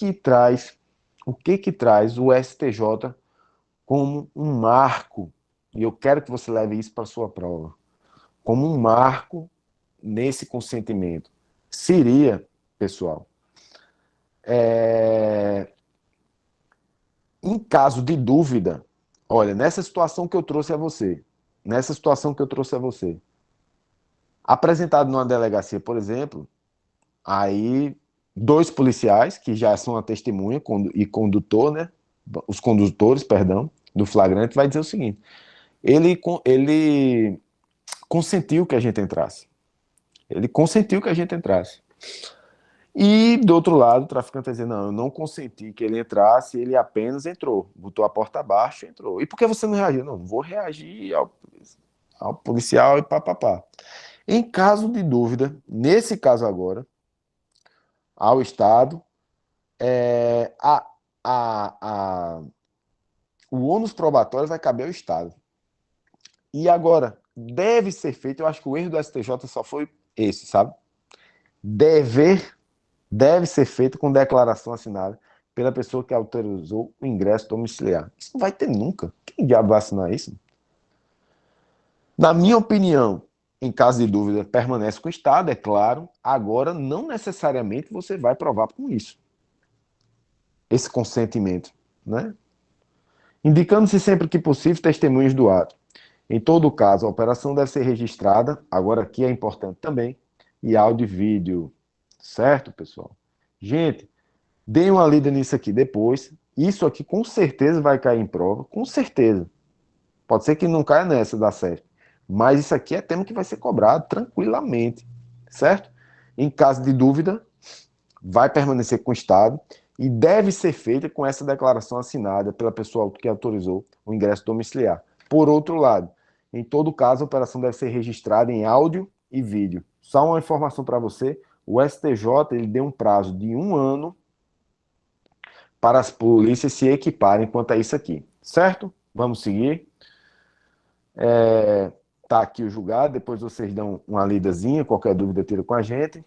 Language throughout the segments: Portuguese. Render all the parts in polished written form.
que traz o STJ como um marco, e eu quero que você leve isso para a sua prova, como um marco nesse consentimento. Seria, pessoal, em caso de dúvida, olha, nessa situação que eu trouxe a você, apresentado numa delegacia, por exemplo, aí dois policiais, que já são a testemunha e condutor, né? Os condutores, perdão, do flagrante, vai dizer o seguinte: ele consentiu que a gente entrasse. Ele consentiu que a gente entrasse. E, do outro lado, o traficante vai dizer: não, eu não consenti que ele entrasse, ele apenas entrou, botou a porta abaixo e entrou. E por que você não reagiu? Não vou reagir ao policial e papapá. Em caso de dúvida, nesse caso agora, ao Estado, é, a, a, o ônus probatório vai caber ao Estado. E agora, deve ser feito, eu acho que o erro do STJ só foi esse, sabe? Deve ser feito com declaração assinada pela pessoa que autorizou o ingresso domiciliar. Isso não vai ter nunca. Quem diabo vai assinar isso? Na minha opinião, em caso de dúvida, permanece com o Estado, é claro. Agora, não necessariamente você vai provar com isso. Esse consentimento, né? Indicando-se sempre que possível testemunhas do ato. Em todo caso, a operação deve ser registrada, agora aqui é importante também, e áudio e vídeo. Certo, pessoal? Gente, deem uma lida nisso aqui depois. Isso aqui com certeza vai cair em prova, com certeza. Pode ser que não caia nessa da série. Mas isso aqui é tema que vai ser cobrado tranquilamente, certo? Em caso de dúvida, vai permanecer com o Estado e deve ser feita com essa declaração assinada pela pessoa que autorizou o ingresso domiciliar. Por outro lado, em todo caso, a operação deve ser registrada em áudio e vídeo. Só uma informação para você, o STJ ele deu um prazo de 1 ano para as polícias se equiparem quanto a isso aqui, certo? Vamos seguir. Tá aqui o julgado, depois vocês dão uma lidazinha, qualquer dúvida tira com a gente.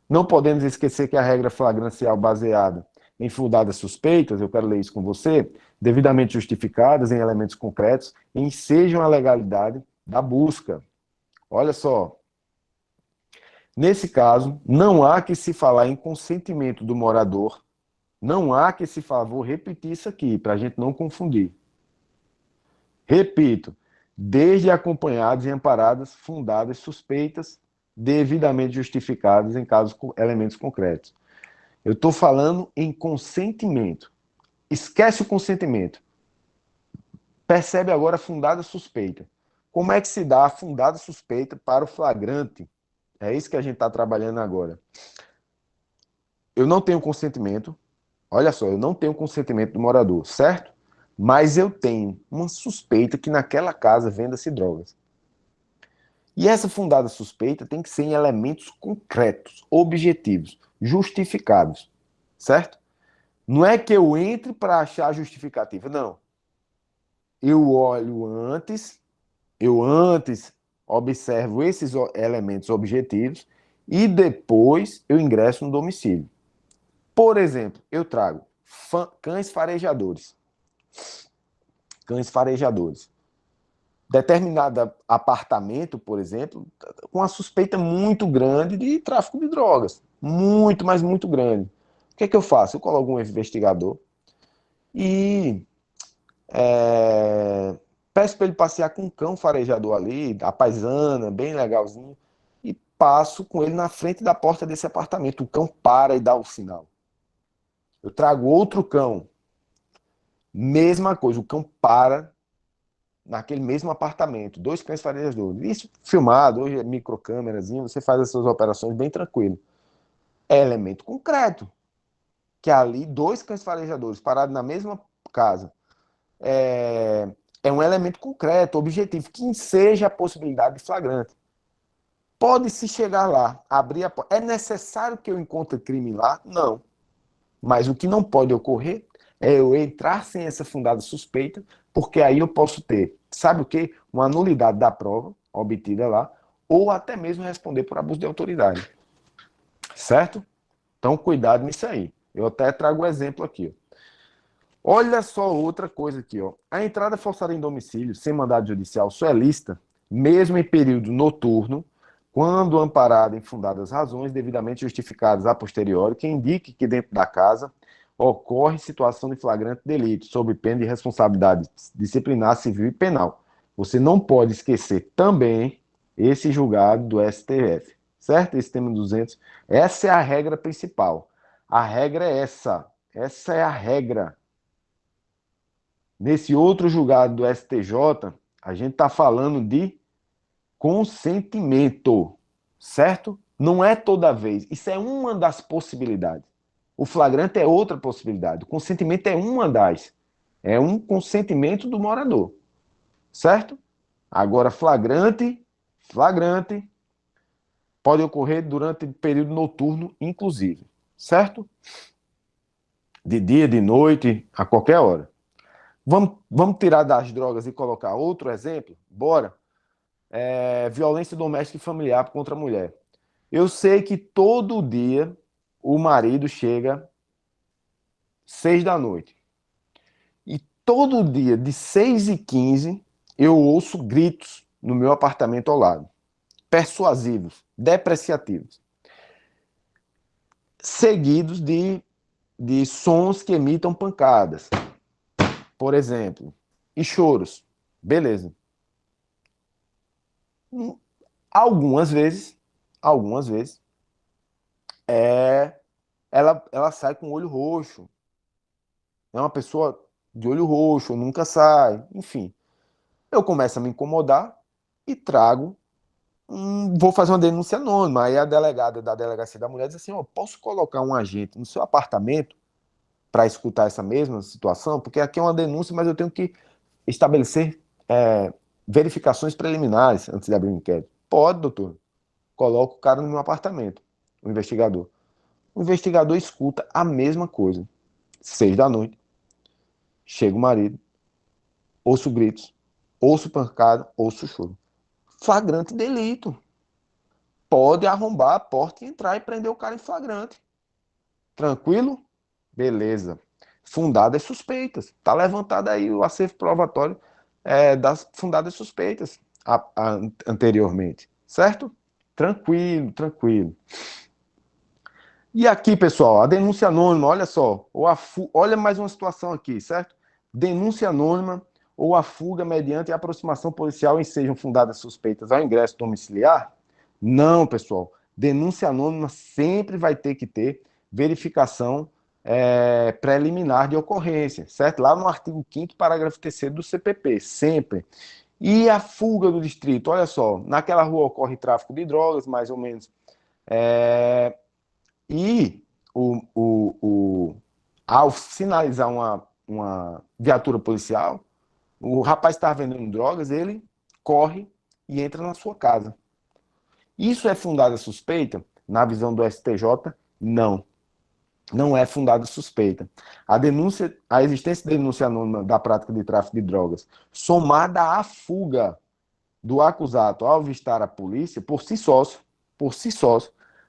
Não podemos esquecer que a regra flagrancial baseada em fundadas suspeitas, eu quero ler isso com você, devidamente justificadas em elementos concretos, ensejam a legalidade da busca. Olha só, nesse caso, não há que se falar em consentimento do morador, não há que se falar, vou repetir isso aqui, para a gente não confundir. Repito, desde acompanhadas e amparadas, fundadas, suspeitas, devidamente justificadas em casos com elementos concretos. Eu estou falando em consentimento. Esquece o consentimento. Percebe agora a fundada suspeita. Como é que se dá a fundada suspeita para o flagrante? É isso que a gente está trabalhando agora. Eu não tenho consentimento. Olha só, eu não tenho consentimento do morador, certo? Mas eu tenho uma suspeita que naquela casa venda-se drogas. E essa fundada suspeita tem que ser em elementos concretos, objetivos, justificados, certo? Não é que eu entre para achar a justificativa, não. Eu olho antes, eu antes observo esses elementos objetivos e depois eu ingresso no domicílio. Por exemplo, eu trago cães farejadores. Cães farejadores. Determinado apartamento, por exemplo, com uma suspeita muito grande de tráfico de drogas. Muito, mas muito grande. O que é que eu faço? Eu coloco um investigador e peço para ele passear com um cão farejador ali, a paisana, bem legalzinho, e passo com ele na frente da porta desse apartamento. O cão para e dá o sinal. Eu trago outro cão, mesma coisa, o cão para naquele mesmo apartamento, dois cães farejadores. Isso filmado, hoje é microcâmerazinho, você faz as suas operações bem tranquilo. É elemento concreto, que ali dois cães farejadores parados na mesma casa é um elemento concreto, objetivo, que enseja a possibilidade de flagrante. Pode-se chegar lá, abrir a porta. É necessário que eu encontre crime lá? Não. Mas o que não pode ocorrer é eu entrar sem essa fundada suspeita, porque aí eu posso ter, sabe o quê? Uma nulidade da prova obtida lá, ou até mesmo responder por abuso de autoridade. Certo? Então, cuidado nisso aí. Eu até trago o exemplo aqui. Olha só outra coisa aqui, ó. A entrada forçada em domicílio sem mandado judicial só é lícita, mesmo em período noturno, quando amparada em fundadas razões devidamente justificadas a posteriori, que indique que dentro da casa ocorre situação de flagrante delito, sob pena de responsabilidade disciplinar, civil e penal. Você não pode esquecer também esse julgado do STF, certo? Esse tema 200. Essa é a regra principal. A regra é essa. Essa é a regra. Nesse outro julgado do STJ, a gente está falando de consentimento, certo? Não é toda vez. Isso é uma das possibilidades. O flagrante é outra possibilidade. O consentimento é uma das. É um consentimento do morador, certo? Agora, flagrante, pode ocorrer durante o período noturno, inclusive, certo? De dia, de noite, a qualquer hora. Vamos tirar das drogas e colocar outro exemplo? Bora. Violência doméstica e familiar contra a mulher. Eu sei que todo dia o marido chega 6 da noite. E todo dia, de 6h15, eu ouço gritos no meu apartamento ao lado. Persuasivos, depreciativos. Seguidos de sons que imitam pancadas. Por exemplo. E choros. Beleza. Algumas vezes, ela sai com o olho roxo. É uma pessoa de olho roxo, nunca sai, enfim. Eu começo a me incomodar e trago, vou fazer uma denúncia anônima. Aí a delegada da Delegacia da Mulher diz assim, ó, posso colocar um agente no seu apartamento para escutar essa mesma situação? Porque aqui é uma denúncia, mas eu tenho que estabelecer verificações preliminares antes de abrir o inquérito. Pode, doutor. Coloco o cara no meu apartamento, o investigador. O investigador escuta a mesma coisa. 6 da noite, chega o marido, ouço gritos, ouço pancada, ouço choro. Flagrante delito. Pode arrombar a porta e entrar e prender o cara em flagrante. Tranquilo? Beleza. Fundadas suspeitas. Está levantado aí o acervo probatório das fundadas suspeitas anteriormente. Certo? Tranquilo, tranquilo. E aqui, pessoal, a denúncia anônima, olha só, olha mais uma situação aqui, certo? Denúncia anônima ou a fuga mediante aproximação policial em sejam fundadas suspeitas ao ingresso domiciliar? Não, pessoal. Denúncia anônima sempre vai ter que ter verificação preliminar de ocorrência, certo? Lá no artigo 5º, parágrafo 3º do CPP, sempre. E a fuga do distrito, olha só, naquela rua ocorre tráfico de drogas, mais ou menos. E ao sinalizar uma viatura policial, o rapaz está vendendo drogas, ele corre e entra na sua casa. Isso é fundada suspeita? Na visão do STJ, não. Não é fundada suspeita. A existência de denúncia anônima da prática de tráfico de drogas, somada à fuga do acusado ao avistar a polícia, por si sós,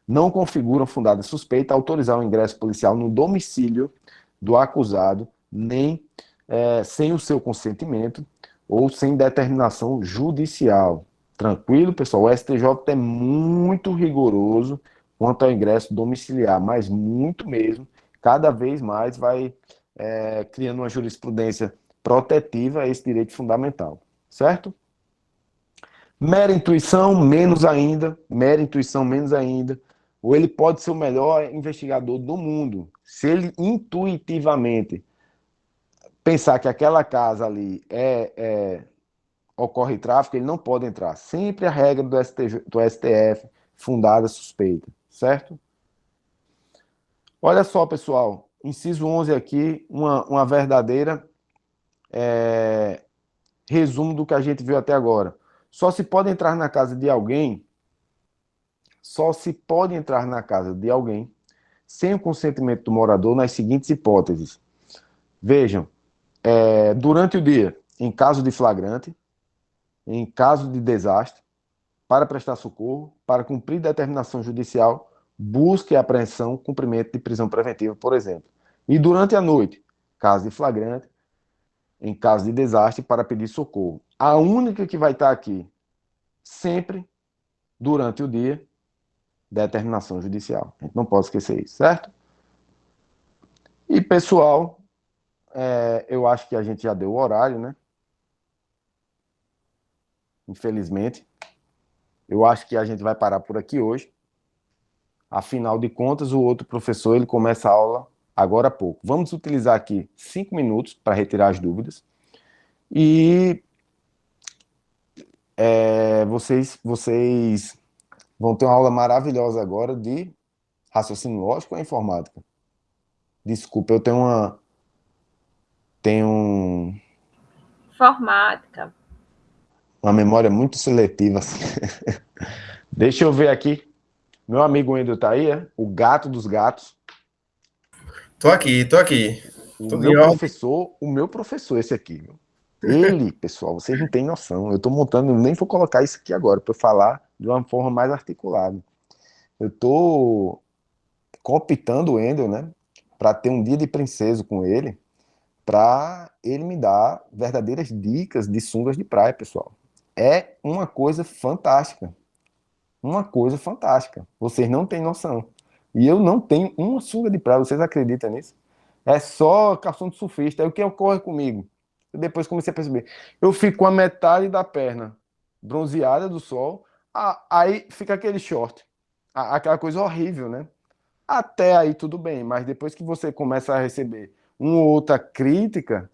não configuram fundada suspeita autorizar o ingresso policial no domicílio do acusado, nem sem o seu consentimento ou sem determinação judicial. Tranquilo, pessoal? O STJ é muito rigoroso quanto ao ingresso domiciliar, mas muito mesmo. Cada vez mais vai criando uma jurisprudência protetiva a esse direito fundamental. Certo? Mera intuição, menos ainda. Mera intuição, menos ainda. Ou ele pode ser o melhor investigador do mundo. Se ele intuitivamente pensar que aquela casa ali ocorre tráfico, ele não pode entrar. Sempre a regra do STF, fundada suspeita, certo? Olha só, pessoal, inciso 11 aqui, uma verdadeira resumo do que a gente viu até agora. Só se pode entrar na casa de alguém sem o consentimento do morador nas seguintes hipóteses. Vejam, durante o dia, em caso de flagrante, em caso de desastre, para prestar socorro, para cumprir determinação judicial busca e apreensão, cumprimento de prisão preventiva, por exemplo. E durante a noite, caso de flagrante, em caso de desastre, para pedir socorro. A única que vai estar aqui sempre durante o dia, determinação judicial. A gente não pode esquecer isso, certo? E pessoal, eu acho que a gente já deu o horário, né? Infelizmente. Eu acho que a gente vai parar por aqui hoje. Afinal de contas, o outro professor ele começa a aula agora há pouco. Vamos utilizar aqui 5 minutos para retirar as dúvidas. E vocês vão ter uma aula maravilhosa agora de raciocínio lógico ou informática. Desculpa, eu tenho Informática. uma memória muito seletiva. Assim. Deixa eu ver aqui. Meu amigo Wendel tá aí, é? O gato dos gatos. Tô aqui, tô aqui. O Tudo em ordem. meu professor, esse aqui. Viu? Ele, pessoal, vocês não têm noção. Eu tô montando, nem vou colocar isso aqui agora, para falar de uma forma mais articulada. Eu tô cooptando o Wendel, né? Para ter um dia de princesa com ele, para ele me dar verdadeiras dicas de sungas de praia, pessoal. É uma coisa fantástica. Uma coisa fantástica. Vocês não têm noção. E eu não tenho uma sunga de praia, vocês acreditam nisso? É só calção de surfista. Aí o que ocorre comigo? Eu depois comecei a perceber. Eu fico com a metade da perna bronzeada do sol, aí fica aquele short. Aquela coisa horrível, né? Até aí tudo bem, mas depois que você começa a receber uma ou outra crítica,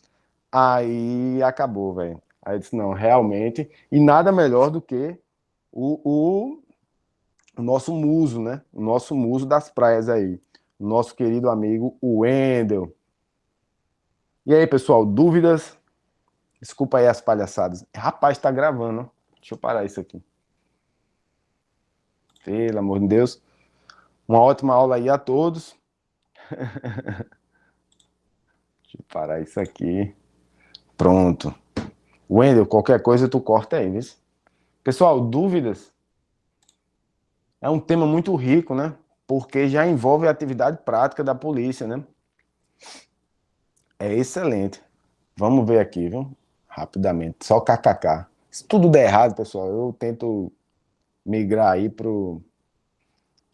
aí acabou, velho. Aí eu disse, não, realmente, e nada melhor do que o, o nosso muso, né? O nosso muso das praias aí. O nosso querido amigo Wendel. E aí, pessoal, dúvidas? Desculpa aí as palhaçadas. Rapaz, tá gravando. Deixa eu parar isso aqui. Pelo amor de Deus. Uma ótima aula aí a todos. Deixa eu parar isso aqui. Pronto. Wendel, qualquer coisa tu corta aí, viu? Pessoal, dúvidas? É um tema muito rico, né? Porque já envolve a atividade prática da polícia, né? É excelente. Vamos ver aqui, viu? Rapidamente. Só kkk. Se tudo der errado, pessoal, eu tento migrar aí pro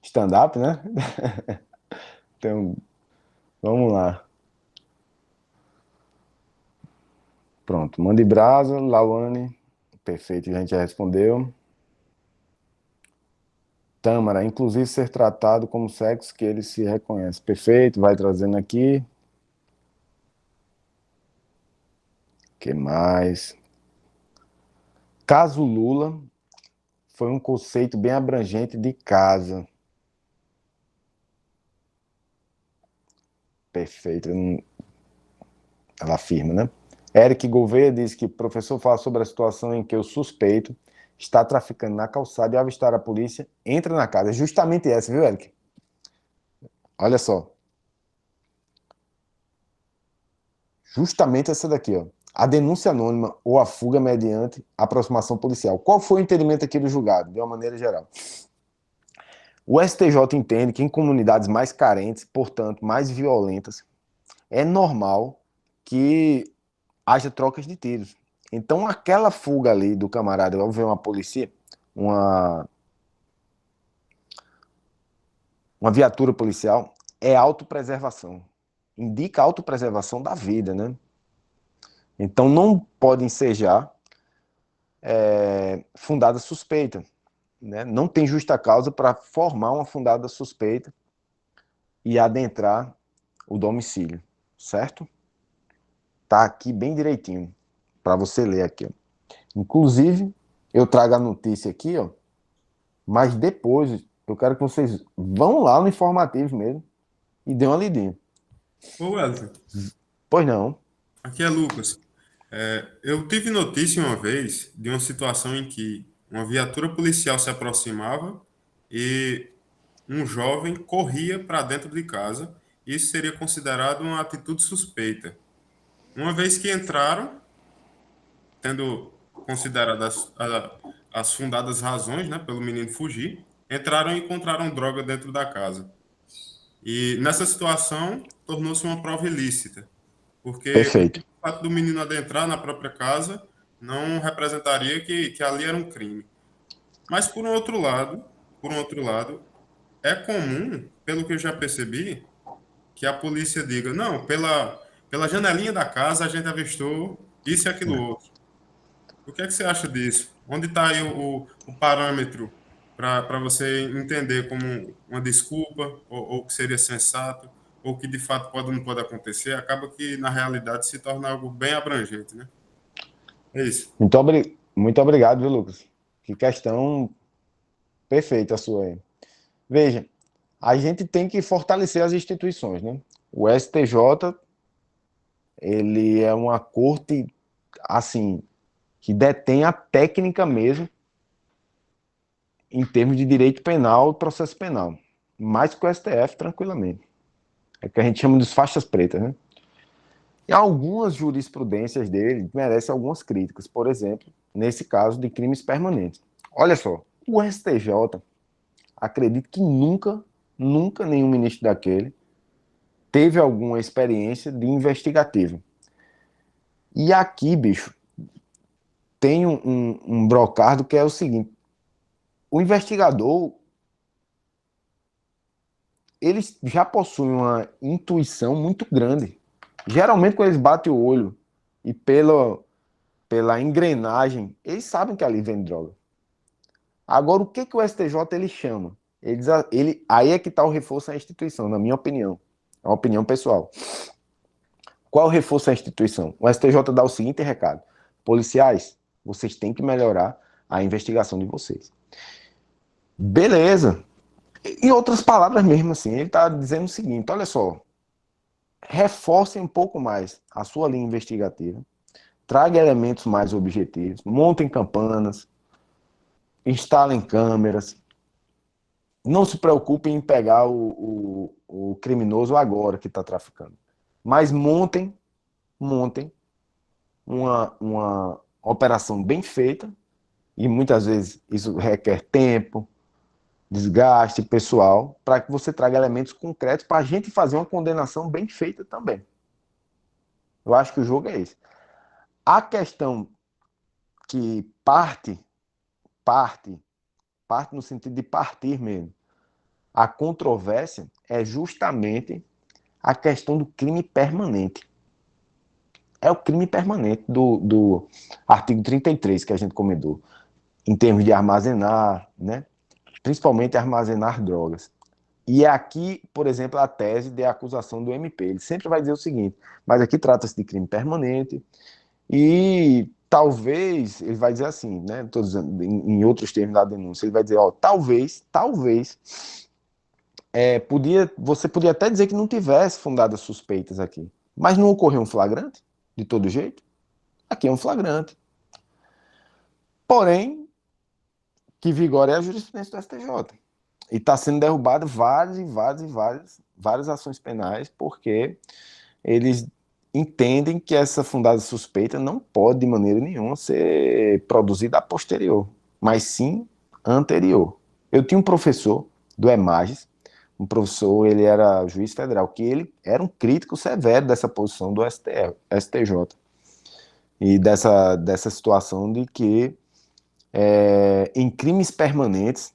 stand-up, né? Então, vamos lá. Pronto. Mande brasa, Lawane. Perfeito, a gente já respondeu. Tâmara, inclusive ser tratado como sexo que ele se reconhece. Perfeito, vai trazendo aqui. Que mais? Caso Lula foi um conceito bem abrangente de casa. Perfeito. Ela afirma, né? Eric Gouveia diz que o professor fala sobre a situação em que o suspeito está traficando na calçada e ao avistar a polícia, entra na casa. É justamente essa, viu, Eric? Olha só. Justamente essa daqui, ó. A denúncia anônima ou a fuga mediante aproximação policial. Qual foi o entendimento aqui do julgado, de uma maneira geral? O STJ entende que em comunidades mais carentes, portanto, mais violentas, é normal que haja trocas de tiros. Então, aquela fuga ali do camarada, ao ver uma polícia, uma, uma viatura policial, é autopreservação. Indica autopreservação da vida, né? Então, não pode ensejar fundada suspeita. Né? Não tem justa causa para formar uma fundada suspeita e adentrar o domicílio, certo? Tá aqui bem direitinho para você ler aqui. Ó. Inclusive, eu trago a notícia aqui, ó, mas depois eu quero que vocês vão lá no informativo mesmo e dêem uma lidinha. Ô, Wellington, Pois não. aqui é Lucas. Eu tive notícia uma vez de uma situação em que uma viatura policial se aproximava e um jovem corria para dentro de casa. Isso seria considerado uma atitude suspeita. Uma vez que entraram, tendo considerado as fundadas razões, né, pelo menino fugir, entraram e encontraram droga dentro da casa. E nessa situação, tornou-se uma prova ilícita, porque o Perfeito. fato do menino adentrar na própria casa não representaria que ali era um crime. Mas por um outro lado, é comum, pelo que eu já percebi, que a polícia diga, não, pela janelinha da casa a gente avistou isso e aquilo outro. O que é que você acha disso? Onde está aí o parâmetro para você entender como uma desculpa, ou que seria sensato, ou que de fato pode ou não pode acontecer? Acaba que, na realidade, se torna algo bem abrangente, né? É isso. Muito obrigado, viu, Lucas? Que questão perfeita a sua aí. Veja, a gente tem que fortalecer as instituições, né? O STJ, ele é uma corte, assim, que detém a técnica mesmo em termos de direito penal e processo penal. Mais que o STF, tranquilamente. É o que a gente chama dos faixas pretas, né? E algumas jurisprudências dele merecem algumas críticas. Por exemplo, nesse caso de crimes permanentes. Olha só, o STJ, acredito que nunca nenhum ministro daquele teve alguma experiência de investigativo. E aqui, bicho, tem um brocardo que é o seguinte: o investigador, eles já possuem uma intuição muito grande. Geralmente, quando eles batem o olho e pela engrenagem, eles sabem que ali vem droga. Agora, o que o STJ ele chama? Aí é que está o reforço à instituição, na minha opinião. É uma opinião pessoal. Qual é o reforço à instituição? O STJ dá o seguinte recado: policiais, vocês têm que melhorar a investigação de vocês. Beleza. Em outras palavras mesmo, assim, ele está dizendo o seguinte: olha só, reforcem um pouco mais a sua linha investigativa, traga elementos mais objetivos, montem campanas, instalem câmeras, não se preocupem em pegar o criminoso agora que está traficando, mas montem uma operação bem feita, e muitas vezes isso requer tempo, desgaste pessoal, para que você traga elementos concretos para a gente fazer uma condenação bem feita também. Eu acho que o jogo é esse. A questão que parte no sentido de partir mesmo, a controvérsia é justamente a questão do crime permanente. É o crime permanente do artigo 33 que a gente comentou, em termos de armazenar, né? Principalmente armazenar drogas. E é aqui, por exemplo, a tese de acusação do MP. Ele sempre vai dizer o seguinte: mas aqui trata-se de crime permanente e talvez, ele vai dizer assim, né? Estou dizendo em outros termos da denúncia, ele vai dizer, ó, talvez, você podia até dizer que não tivesse fundadas suspeitas aqui, mas não ocorreu um flagrante, de todo jeito? Aqui é um flagrante. Porém, que vigora é a jurisprudência do STJ. E está sendo derrubado várias ações penais, porque eles entendem que essa fundada suspeita não pode, de maneira nenhuma, ser produzida a posterior, mas sim anterior. Eu tinha um professor do EMAGES, um professor, ele era juiz federal, que ele era um crítico severo dessa posição do STJ. E dessa situação de que em crimes permanentes,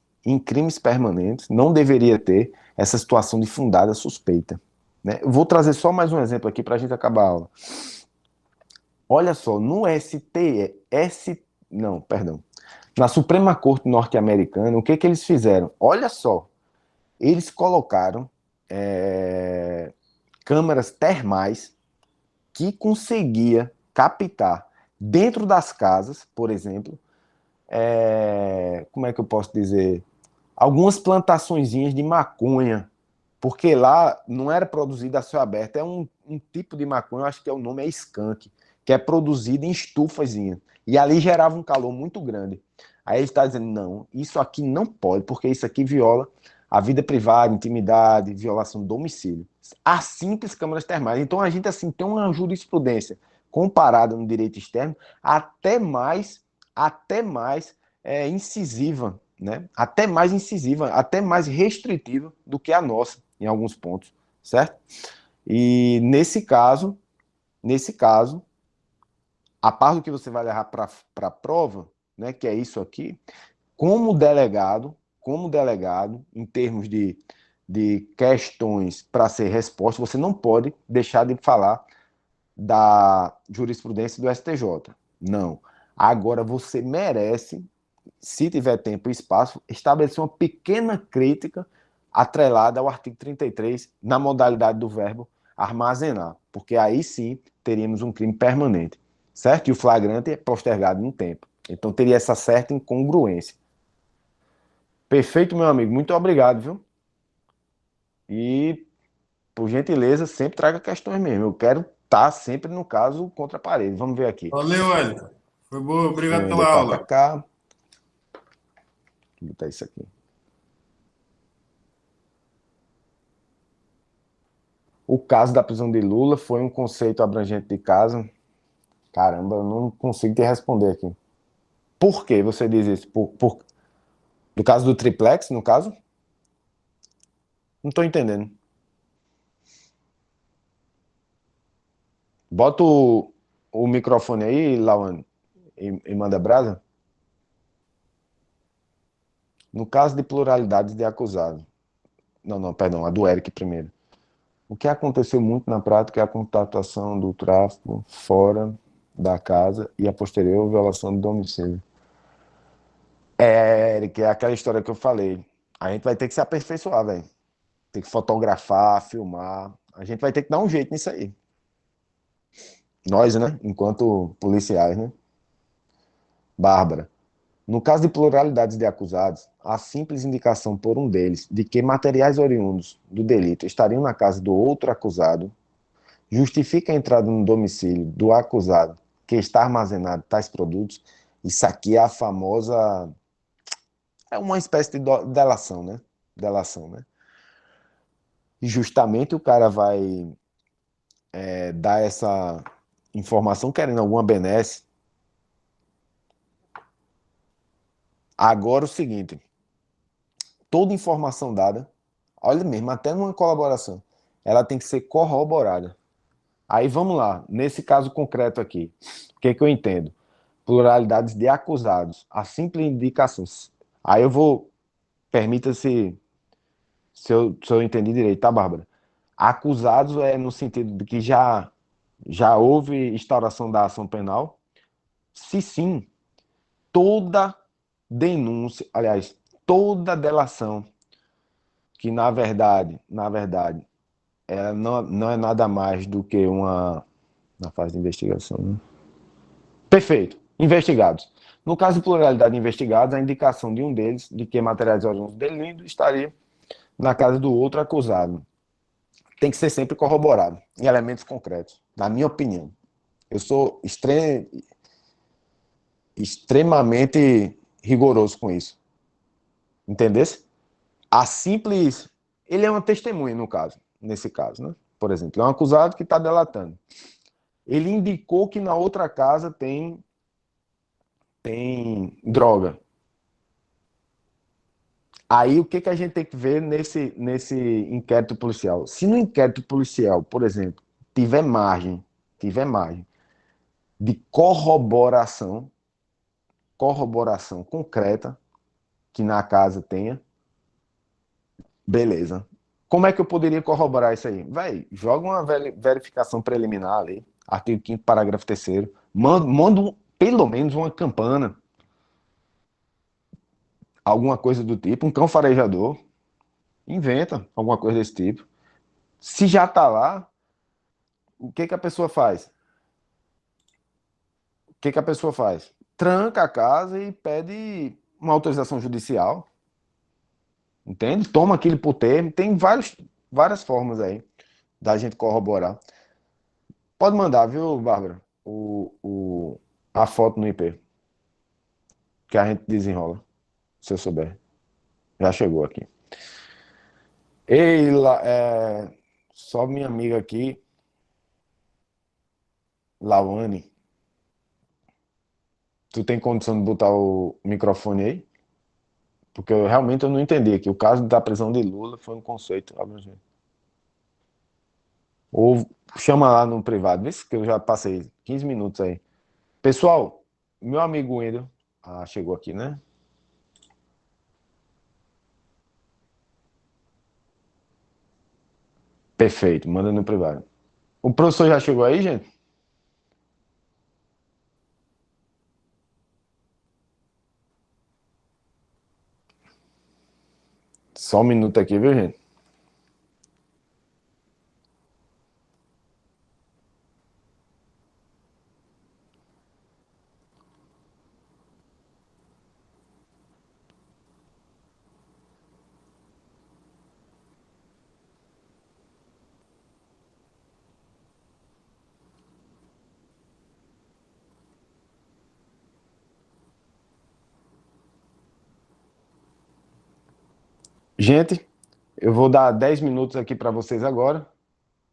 não deveria ter essa situação de fundada suspeita. Né? Eu vou trazer só mais um exemplo aqui para a gente acabar a aula. Olha só, na Suprema Corte norte-americana, o que eles fizeram? Olha só, eles colocaram câmeras termais que conseguia captar dentro das casas, por exemplo, como é que eu posso dizer? Algumas plantaçõezinhas de maconha, porque lá não era produzida a céu aberto, é um tipo de maconha, eu acho que o nome é skunk, que é produzido em estufazinha, e ali gerava um calor muito grande. Aí ele está dizendo, não, isso aqui não pode, porque isso aqui viola a vida privada, intimidade, violação do domicílio. As simples câmaras termais. Então a gente assim tem uma jurisprudência comparada no direito externo até mais incisiva né? Até mais incisiva, até mais restritiva do que a nossa, em alguns pontos, certo? E nesse caso, a parte do que você vai levar para a prova, né, que é isso aqui, como delegado, em termos de questões para ser resposta, você não pode deixar de falar da jurisprudência do STJ. Não. Agora você merece, se tiver tempo e espaço, estabelecer uma pequena crítica atrelada ao artigo 33, na modalidade do verbo armazenar, porque aí sim teríamos um crime permanente, certo? E o flagrante é postergado no tempo. Então teria essa certa incongruência. Perfeito, meu amigo. Muito obrigado, viu? E, por gentileza, sempre traga questões mesmo. Eu quero estar sempre no caso contra a parede. Vamos ver aqui. Valeu, Wellington. Foi boa, obrigado Fundo, pela aula. kkk. Vou botar isso aqui. O caso da prisão de Lula foi um conceito abrangente de caso. Caramba, eu não consigo te responder aqui. Por que você diz isso? Do caso do triplex, no caso? Não estou entendendo. Bota o microfone aí, Lawane, e manda brasa. No caso de pluralidade de acusado. Não, perdão, a do Eric primeiro. O que aconteceu muito na prática é a constatação do tráfico fora da casa e a posterior violação do domicílio. Eric, é aquela história que eu falei. A gente vai ter que se aperfeiçoar, velho. Tem que fotografar, filmar. A gente vai ter que dar um jeito nisso aí. Nós, né? Enquanto policiais, né? Bárbara. No caso de pluralidades de acusados, a simples indicação por um deles de que materiais oriundos do delito estariam na casa do outro acusado justifica a entrada no domicílio do acusado que está armazenado tais produtos. Isso aqui é a famosa... É uma espécie de delação, né? Delação, né? E justamente o cara vai dar essa informação querendo alguma benesse. Agora o seguinte, toda informação dada, olha mesmo, até numa colaboração, ela tem que ser corroborada. Aí vamos lá, nesse caso concreto aqui, o que é que eu entendo? Pluralidades de acusados, a simples indicação. Aí eu vou, permita-se, se eu entendi direito, tá, Bárbara? Acusados é no sentido de que já houve instauração da ação penal? Se sim, toda denúncia, aliás, toda delação que na verdade, ela não é nada mais do que uma na fase de investigação, né? Perfeito. Investigados. No caso de pluralidade de investigados, a indicação de um deles de que materiais oriundos do delito estaria na casa do outro acusado. Tem que ser sempre corroborado, em elementos concretos, na minha opinião. Eu sou extremamente rigoroso com isso. Entendesse? A simples... Ele é uma testemunha, no caso, nesse caso, né? Por exemplo, é um acusado que está delatando. Ele indicou que na outra casa tem droga. Aí o que a gente tem que ver nesse inquérito policial? Se no inquérito policial, por exemplo, tiver margem de corroboração concreta que na casa tenha, beleza. Como é que eu poderia corroborar isso aí? Véi, joga uma verificação preliminar ali, artigo 5º, parágrafo 3º, manda pelo menos uma campana, alguma coisa do tipo, um cão farejador, inventa alguma coisa desse tipo. Se já está lá, o que a pessoa faz? A pessoa faz? Tranca a casa e pede uma autorização judicial, entende? Toma aquilo por termo, tem várias formas aí da gente corroborar. Pode mandar, viu, Bárbara? A foto no IP, que a gente desenrola, se eu souber. Já chegou aqui. Ei, só minha amiga aqui, Lawane. Tu tem condição de botar o microfone aí? Porque realmente eu não entendi que o caso da prisão de Lula foi um conceito abrangente. Ou chama lá no privado, vê que eu já passei 15 minutos aí. Pessoal, meu amigo Wendel, chegou aqui, né? Perfeito, manda no privado. O professor já chegou aí, gente? Só um minuto aqui, viu, gente? Gente, eu vou dar 10 minutos aqui para vocês agora.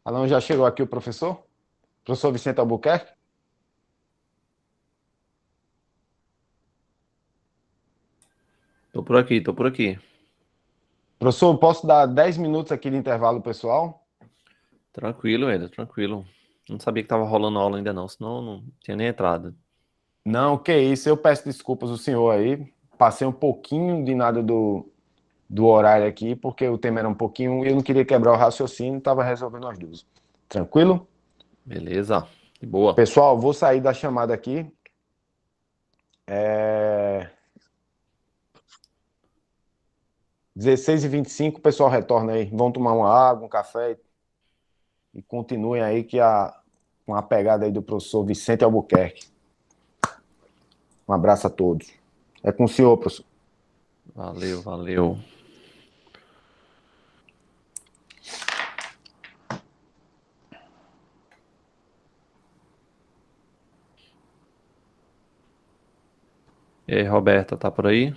Alão, já chegou aqui o professor? Professor Vicente Albuquerque? Tô por aqui, tô por aqui. Professor, posso dar 10 minutos aqui de intervalo, pessoal? Tranquilo, Eder, tranquilo. Não sabia que tava rolando aula ainda não, senão não tinha nem entrado. Não, que isso, eu peço desculpas ao senhor aí. Passei um pouquinho de nada do horário aqui, porque o tema era um pouquinho, eu não queria quebrar o raciocínio, estava resolvendo as duas. Tranquilo? Beleza, de boa. Pessoal, vou sair da chamada aqui. 16h25, o pessoal retorna aí. Vão tomar uma água, um café e continuem aí com a pegada aí do professor Vicente Albuquerque. Um abraço a todos. É com o senhor, professor. Valeu, valeu. E aí, Roberta, tá por aí?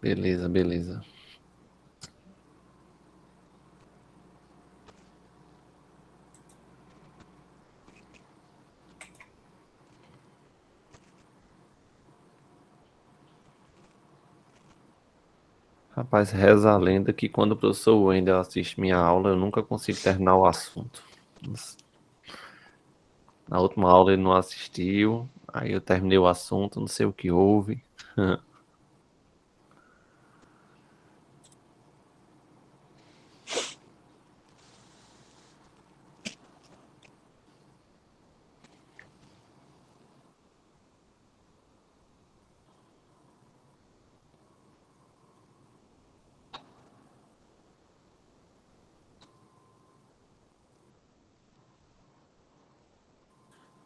Beleza, beleza. Rapaz, reza a lenda que quando o professor Wendel assiste minha aula, eu nunca consigo terminar o assunto. Na última aula ele não assistiu, aí eu terminei o assunto, não sei o que houve.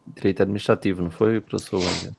Direito administrativo, não foi, professor Wendel?